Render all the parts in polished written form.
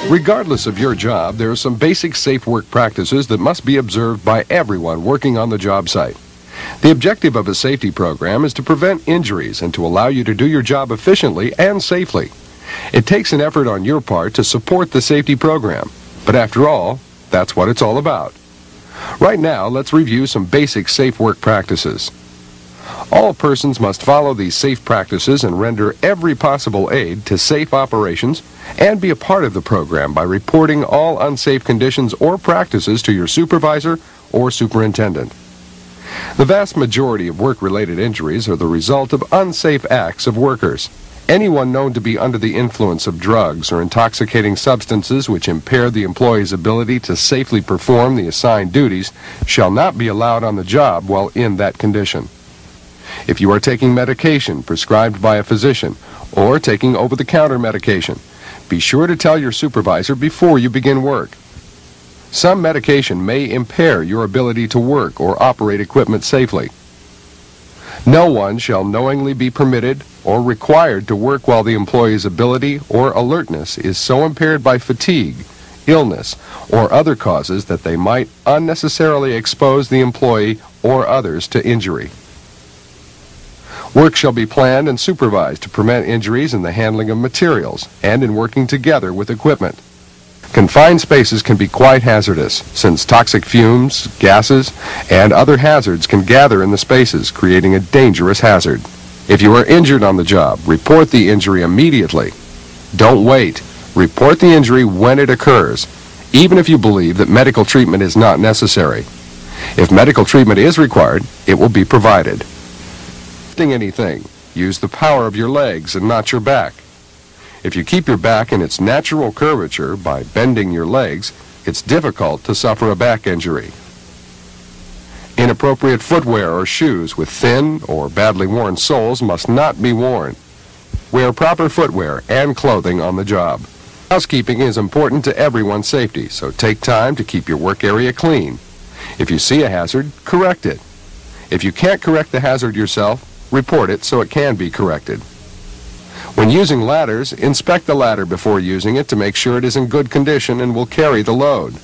Regardless of your job, there are some basic safe work practices that must be observed by everyone working on the job site. The objective of a safety program is to prevent injuries and to allow you to do your job efficiently and safely. It takes an effort on your part to support the safety program, but after all, that's what it's all about. Right now, let's review some basic safe work practices. All persons must follow these safe practices and render every possible aid to safe operations and be a part of the program by reporting all unsafe conditions or practices to your supervisor or superintendent. The vast majority of work-related injuries are the result of unsafe acts of workers. Anyone known to be under the influence of drugs or intoxicating substances which impair the employee's ability to safely perform the assigned duties shall not be allowed on the job while in that condition. If you are taking medication prescribed by a physician or taking over-the-counter medication, be sure to tell your supervisor before you begin work. Some medication may impair your ability to work or operate equipment safely. No one shall knowingly be permitted or required to work while the employee's ability or alertness is so impaired by fatigue, illness, or other causes that they might unnecessarily expose the employee or others to injury. Work shall be planned and supervised to prevent injuries in the handling of materials and in working together with equipment. Confined spaces can be quite hazardous, since toxic fumes, gases, and other hazards can gather in the spaces, creating a dangerous hazard. If you are injured on the job, report the injury immediately. Don't wait. Report the injury when it occurs, even if you believe that medical treatment is not necessary. If medical treatment is required, it will be provided. Lifting anything, use the power of your legs and not your back. If you keep your back in its natural curvature by bending your legs, it's difficult to suffer a back injury. Inappropriate footwear or shoes with thin or badly worn soles must not be worn. Wear proper footwear and clothing on the job. Housekeeping is important to everyone's safety, so take time to keep your work area clean. If you see a hazard, correct it. If you can't correct the hazard yourself, report it so it can be corrected. When using ladders, inspect the ladder before using it to make sure it is in good condition and will carry the load.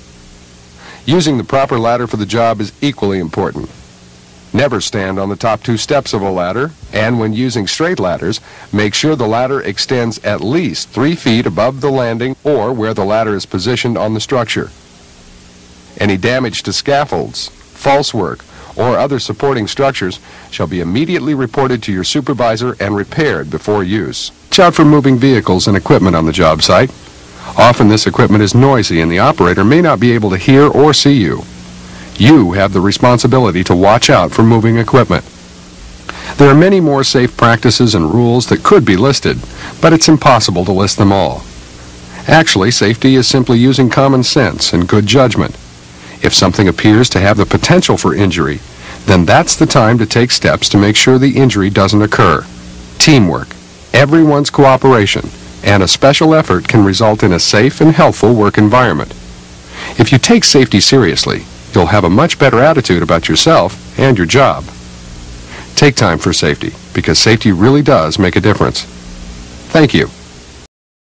Using the proper ladder for the job is equally important. Never stand on the top 2 steps of a ladder, and when using straight ladders, make sure the ladder extends at least 3 feet above the landing or where the ladder is positioned on the structure. Any damage to scaffolds, false work, or other supporting structures shall be immediately reported to your supervisor and repaired before use. Watch out for moving vehicles and equipment on the job site. Often this equipment is noisy and the operator may not be able to hear or see you. You have the responsibility to watch out for moving equipment. There are many more safe practices and rules that could be listed, but it's impossible to list them all. Actually, safety is simply using common sense and good judgment. If something appears to have the potential for injury, then that's the time to take steps to make sure the injury doesn't occur. Teamwork, everyone's cooperation, and a special effort can result in a safe and healthful work environment. If you take safety seriously, you'll have a much better attitude about yourself and your job. Take time for safety, because safety really does make a difference. Thank you.